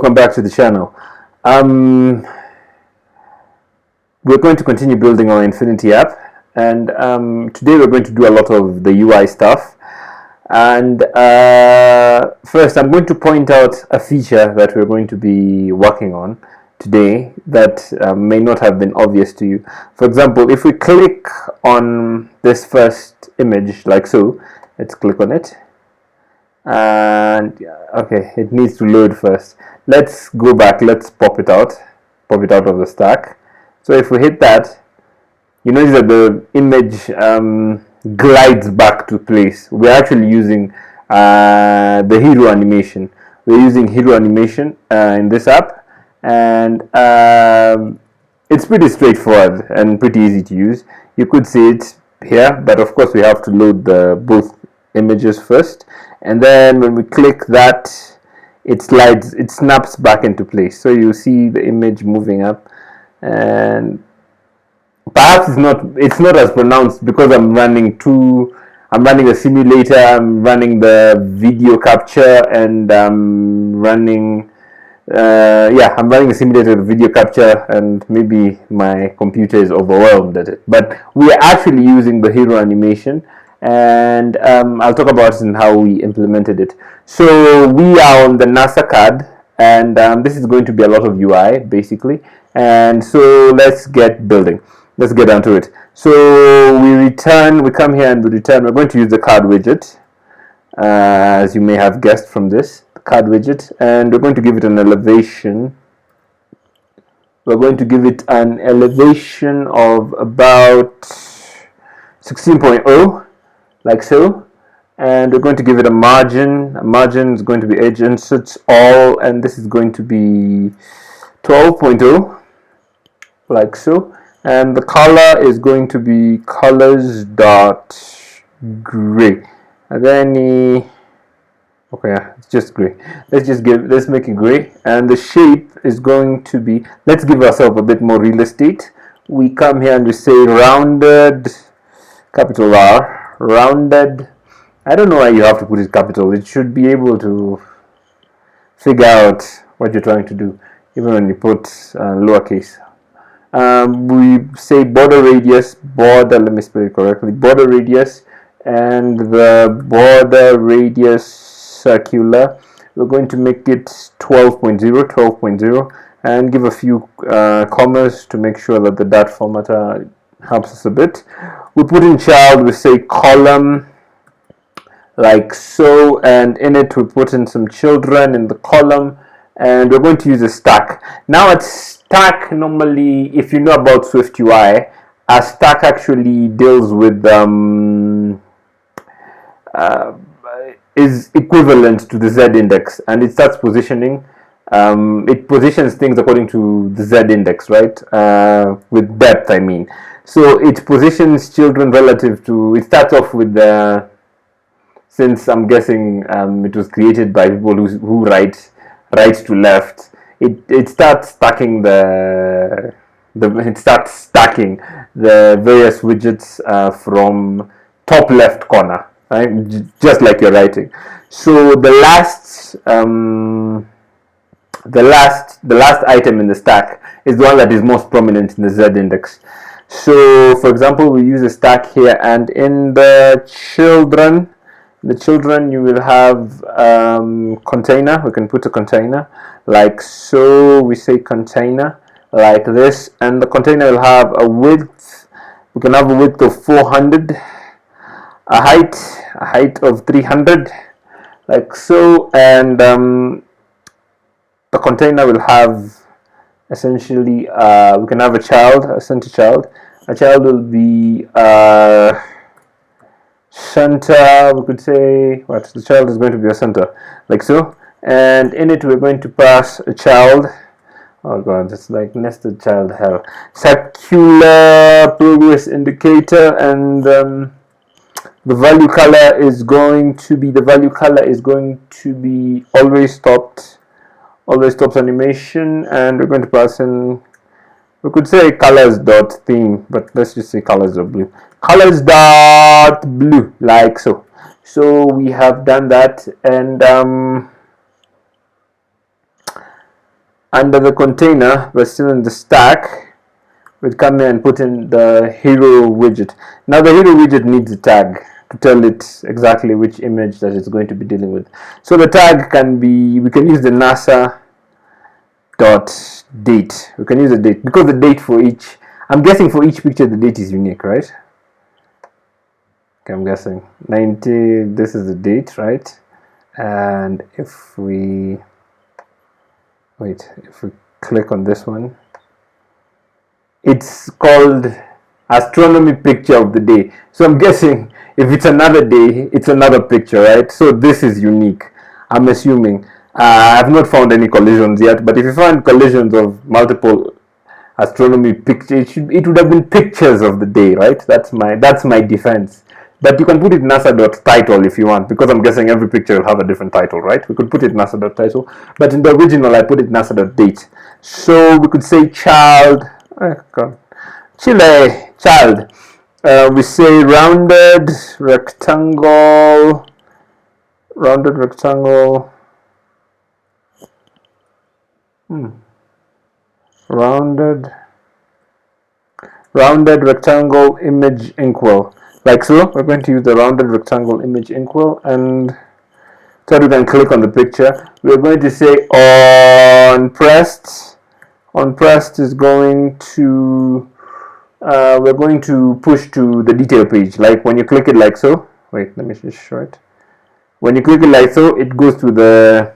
Welcome back to the channel. We're going to continue building our Infinity app, and today we're going to do a lot of the UI stuff. And first, I'm going to point out a feature that we're going to be working on today that may not have been obvious to you. For example, if we click on this first image like so, let's click on it. And okay, it needs to load first. Let's go back, let's pop it out of the stack. So if we hit that, you notice that the image glides back to place. We're actually using the hero animation. We're using hero animation in this app, and it's pretty straightforward and pretty easy to use. You could see it here, but of course we have to load the both images first, and then when we click that, it snaps back into place. So you see the image moving up, and perhaps it's not as pronounced because I'm running a simulator, I'm running the video capture, and I'm running a simulator video capture, and maybe my computer is overwhelmed at it. But we are actually using the hero animation, and I'll talk about it and how we implemented it. So we are on the NASA card, and this is going to be a lot of UI basically. And so let's get building. Let's get down to it. So we come here and we return. We're going to use the card widget, as you may have guessed from this, the card widget, and we're going to give it an elevation. We're going to give it an elevation of about 16.0, like so, and we're going to give it a margin. A margin is going to be edge inserts all, and this is going to be 12.0, like so, and the color is going to be colors dot gray. Are there any? Okay, it's just gray. Let's make it gray, and the shape is going to be, let's give ourselves a bit more real estate. We come here and we say rounded, capital R, rounded. I don't know why you have to put it capital. It should be able to figure out what you're trying to do, even when you put lowercase. We say border radius, let me spell it correctly, border radius, and the border radius circular, we're going to make it 12.0, and give a few commas to make sure that the dot formatter helps us a bit. We put in child, we say column, like so, and in it we put in some children in the column, and we're going to use a stack. Now a stack, normally, if you know about Swift UI, a stack actually deals with is equivalent to the Z index, and it starts positioning. It positions things according to the Z index, right? With depth, I mean. So it positions children relative to, it starts off with the, since I'm guessing it was created by people who write right to left, it starts stacking the various widgets from top left corner, right? Just like you're writing. So the last item in the stack is the one that is most prominent in the Z index. So for example, we use a stack here, and in the children you will have container. We can put a container like so. We say container like this, and the container will have a width. We can have a width of 400, a height of 300, like so, and the container will have essentially we can have a child, a center child. A child will be center, we could say, what, the child is going to be a center, like so, and in it we're going to pass a child. Oh god, it's like nested child hell. Circular progress indicator, and the value color is going to be always stopped animation, and we're going to pass in, we could say colors dot theme, but let's just say colors dot blue. Colors dot blue, like so. So we have done that, and under the container, but still in the stack, we'd come here and put in the hero widget. Now the hero widget needs a tag to tell it exactly which image that it's going to be dealing with. So the tag can be, we can use the NASA dot date. We can use the date because the date for each, I'm guessing for each picture the date is unique, right? Okay, I'm guessing 90, this is the date, right? And if we if we click on this one, it's called Astronomy Picture of the day. So I'm guessing if it's another day, it's another picture, right? So this is unique, I'm assuming. I've not found any collisions yet, but if you find collisions of multiple astronomy pictures, it would have been pictures of the day, right? That's my defense. But you can put it NASA.title if you want, because I'm guessing every picture will have a different title, right? We could put it NASA.title, but in the original I put it NASA.date. So we could say child, Chile, child. We say rounded rectangle, rounded rectangle, rounded rectangle image inkwell. Like so, we're going to use the rounded rectangle image inkwell, and so we can click on the picture. We're going to say on pressed. On pressed is going to, we're going to push to the detail page. Like when you click it like so. Wait, let me just show it. When you click it like so, it goes to the,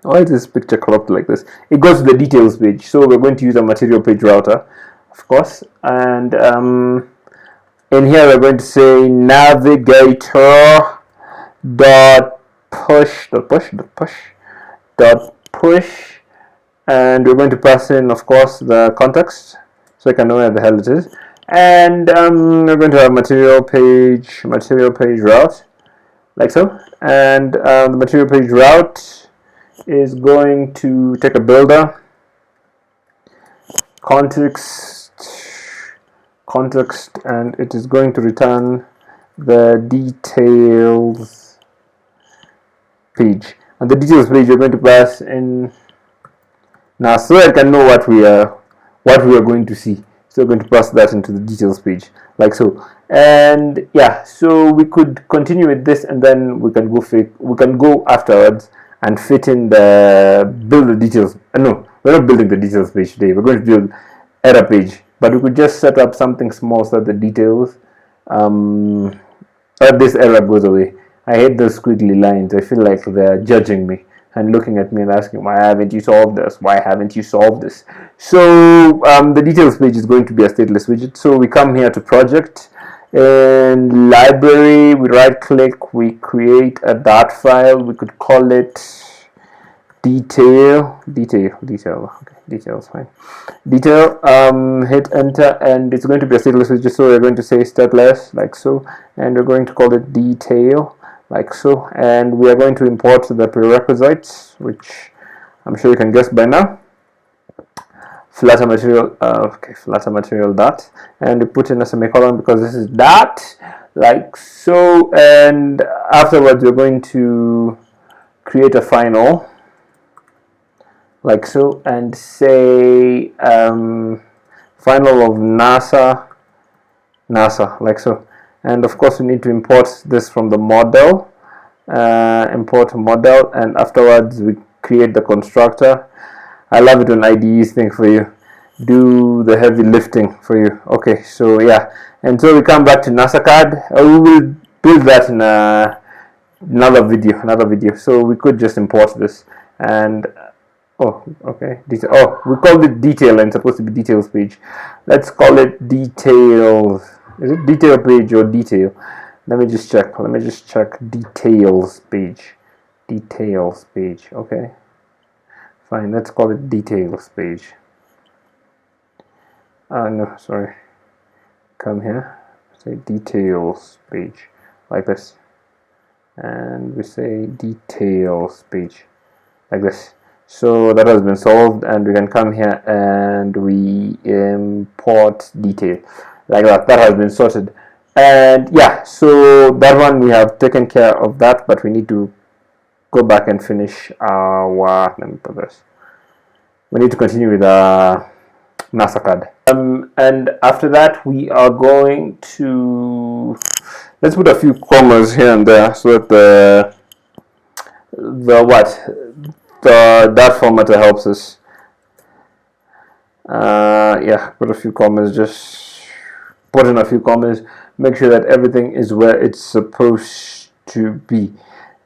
why is this picture cropped like this? It goes to the details page. So we're going to use a material page router, of course, and in here we're going to say navigator dot push, and we're going to pass in, of course, the context so I can know where the hell it is. And we're going to have material page route, like so. And the material page route is going to take a builder, context, and it is going to return the details page. And the details page you're going to pass in now, so I can know what we are going to see. So we're going to pass that into the details page, like so. And yeah, so we could continue with this, and then we can go afterwards and fit in the build the details. No, we're not building the details page today. We're going to build error page, but we could just set up something small so that the details, this error goes away. I hate those squiggly lines. I feel like they're judging me and looking at me and asking, why haven't you solved this? Why haven't you solved this? So the details page is going to be a stateless widget. So we come here to project, and library, we right click, we create a dart file. We could call it detail, okay, details, fine. Detail, hit enter, and it's going to be a stateless widget. So we're going to say stateless, like so, and we're going to call it detail, like so, and we are going to import the prerequisites, which I'm sure you can guess by now. Flutter material, Flutter material dot, and we put in a semicolon because this is dot, like so, and afterwards we're going to create a final, like so, and say final of NASA, like so. And of course we need to import this from the model, import model, and afterwards we create the constructor. I love it when IDEs think for you, do the heavy lifting for you. Okay, so yeah, and so we come back to NASA card. We will build that in another video. So we could just import this, and okay, detail. Oh, we called it detail and it's supposed to be details page. Let's call it details. Is it detail page or detail? Let me just check. Details page. Okay, fine, let's call it details page. No, sorry, come here, say details page, like this, and we say details page, like this. So that has been solved, and we can come here and we import detail, like that. That has been sorted. And yeah, so that one we have taken care of that, but we need to go back and finish our, let me put this, we need to continue with NASA card. And after that, we are going to, let's put a few commas here and there so that that formatter helps us. Yeah, put a few commas, just put in a few commas, make sure that everything is where it's supposed to be,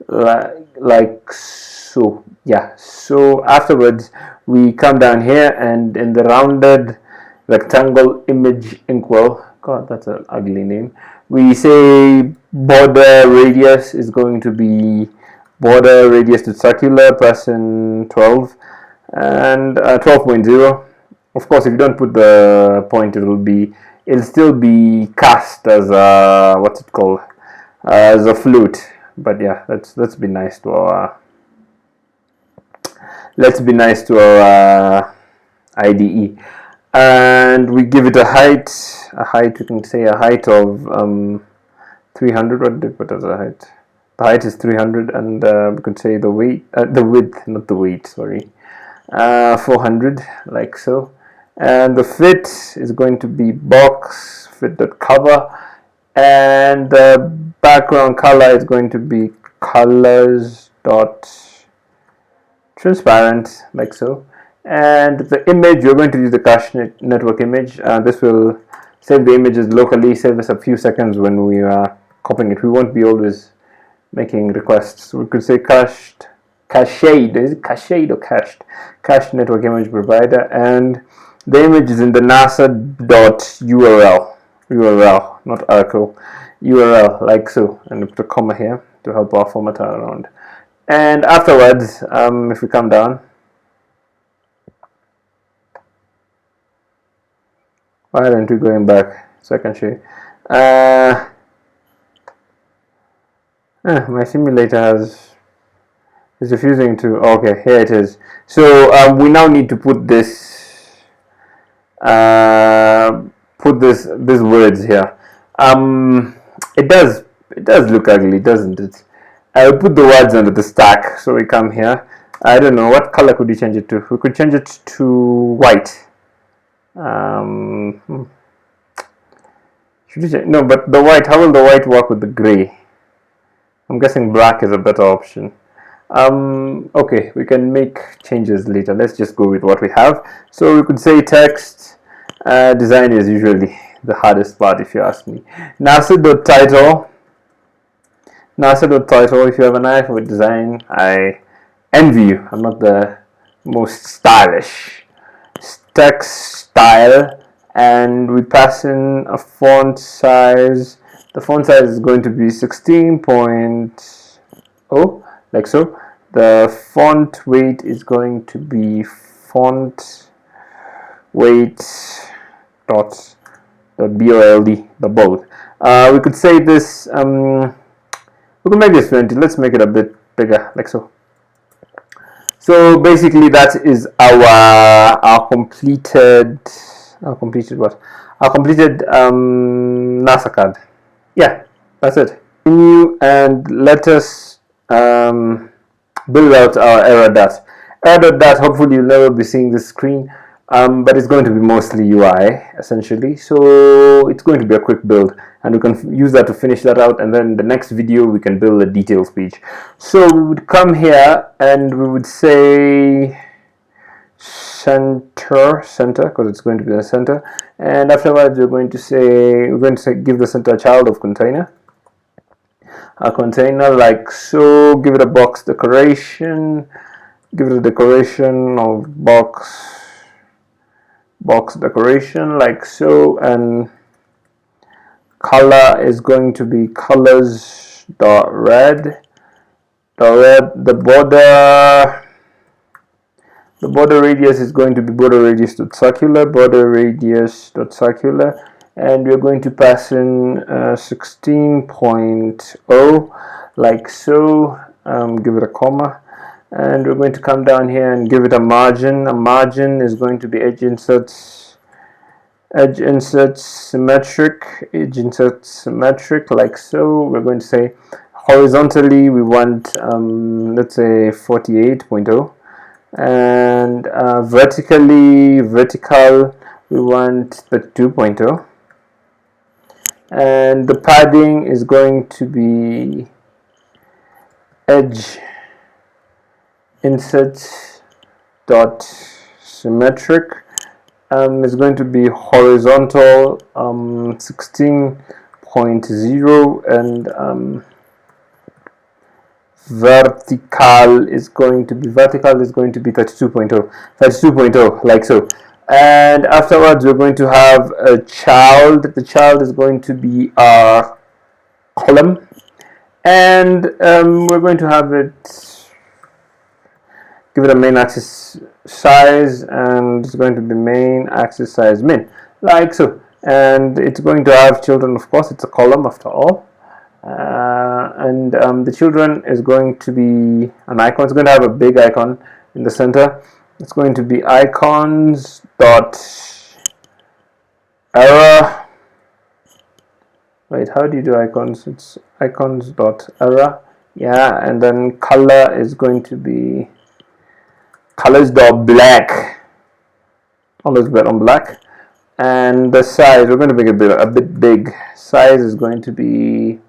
like so. Yeah, so afterwards we come down here, and in the rounded rectangle image inkwell, god, that's an ugly name, we say border radius is going to be border radius to circular, person 12 and 12.0. Of course, if you don't put the point, it'll still be cast as a, what's it called, as a flute. But yeah, let's be nice to our IDE, and we give it a height. We can say a height of 300. What is the height? The height is 300, and we could say the width, not the weight, sorry, 400, like so. And the fit is going to be box fit.cover, and the background color is going to be colors.transparent, like so. And the image, you're going to use the cache network image. This will save the images locally, save us a few seconds when we are copying it. We won't be always making requests. We could say cached. Is it cached or cached? Cached network image provider, and the image is in the NASA.url, not article, URL, like so, and we put a comma here to help our formatter around. And afterwards, if we come down, why aren't we going back so I can show you? My simulator is refusing to. Okay, here it is. So we now need to put this these words here. It does look ugly, doesn't it? I'll put the words under the stack. So we come here. I don't know, what color could you change it to? We could change it to white. Should we change? No, but the white, how will the white work with the gray? I'm guessing black is a better option. Okay, we can make changes later. Let's just go with what we have. So we could say text. Design is usually the hardest part, if you ask me. NASA.title. If you have an eye for design, I envy you. I'm not the most stylish. Text style, and we pass in a font size. The font size is going to be 16.0, like so. The font weight is going to be font weight bold, the bold. We could say this, we could make this 20. Let's make it a bit bigger, like so. So basically that is our completed NASA card. Yeah, that's it. Continue and let us build out our error.dat. Error.dat, hopefully you'll never be seeing this screen, but it's going to be mostly UI essentially. So it's going to be a quick build, and we can use that to finish that out, and then the next video we can build a details page. So we would come here and we would say center, because it's going to be the center, and afterwards we're going to say give the center a child of container, a container, like so. Give it a box decoration, give it a decoration of box decoration, like so, and color is going to be colors.red. The border radius is going to be border radius.circular, and we're going to pass in 16.0, like so. Give it a comma, and we're going to come down here and give it a margin. A margin is going to be edge inserts symmetric, like so. We're going to say horizontally we want let's say 48.0, and vertical, we want the 2.0, and the padding is going to be edge insert dot symmetric. Is going to be horizontal 16.0, and vertical is going to be 32.0, like so. And afterwards we're going to have a child. The child is going to be our column, and we're going to have it, give it a main axis size, and it's going to be main axis size min, like so. And it's going to have children, of course, it's a column after all. And the children is going to be an icon. It's going to have a big icon in the center. It's going to be icons dot error. Wait, how do you do icons? It's icons dot error. Yeah, and then color is going to be colors dot black. Always bet on black. And the size, we're going to make it a bit big. Size is going to be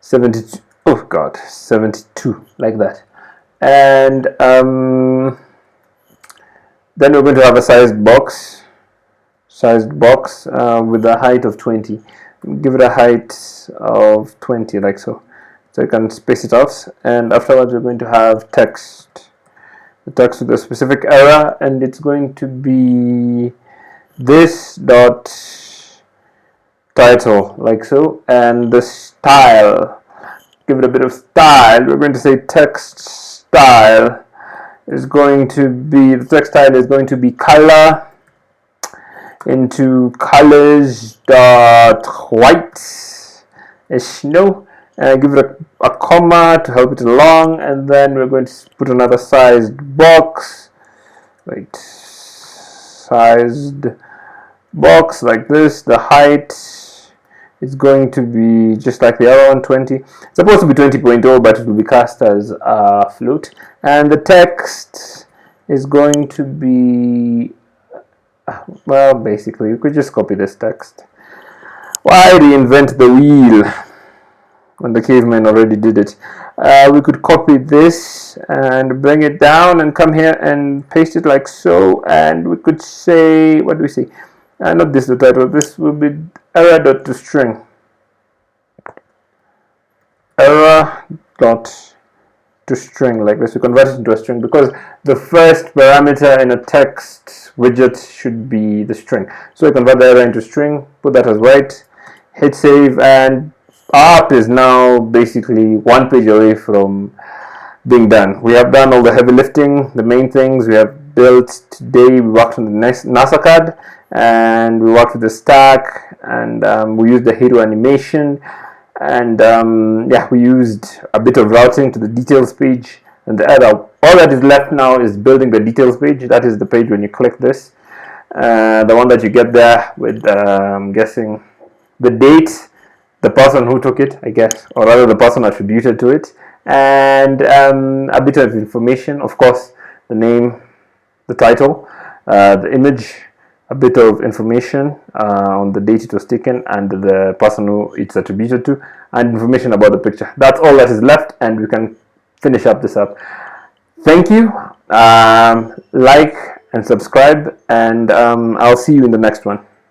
72. Oh god, 72, like that. And then we're going to have a sized box with a height of 20. Give it a height of 20, like so. So you can space it out. And afterwards we're going to have text. The text with a specific error, and it's going to be this dot title, like so. And the style, give it a bit of style. We're going to say text style is going to be, the text style is going to be color into colors dot white as snow. Give it a comma to help it along, and then we're going to put another sized box. Right, sized box like this. The height is going to be just like the other one, 20. It's supposed to be 20.0, but it will be cast as a float. And the text is going to be, well, basically you could just copy this text. Why reinvent the wheel when the cavemen already did it? We could copy this and bring it down and come here and paste it like so, and we could say, what do we say? Not this, the title. This will be error.toString. Error.toString, like this. We convert it into a string because the first parameter in a text widget should be the string. So we convert the error into string, put that as white, hit save, and our app is now basically one page away from being done. We have done all the heavy lifting, the main things we have built today. We worked on the NASA card, and we worked with the stack, and we used the hero animation, and yeah, we used a bit of routing to the details page, and the other, all that is left now is building the details page. That is the page when you click this, the one that you get there with I'm guessing the date, the person who took it, I guess, or rather the person attributed to it, and a bit of information, of course, the name, the title, the image, a bit of information on the date it was taken, and the person who it's attributed to, and information about the picture. That's all that is left, and we can finish up this up. Thank you. Like and subscribe, and I'll see you in the next one.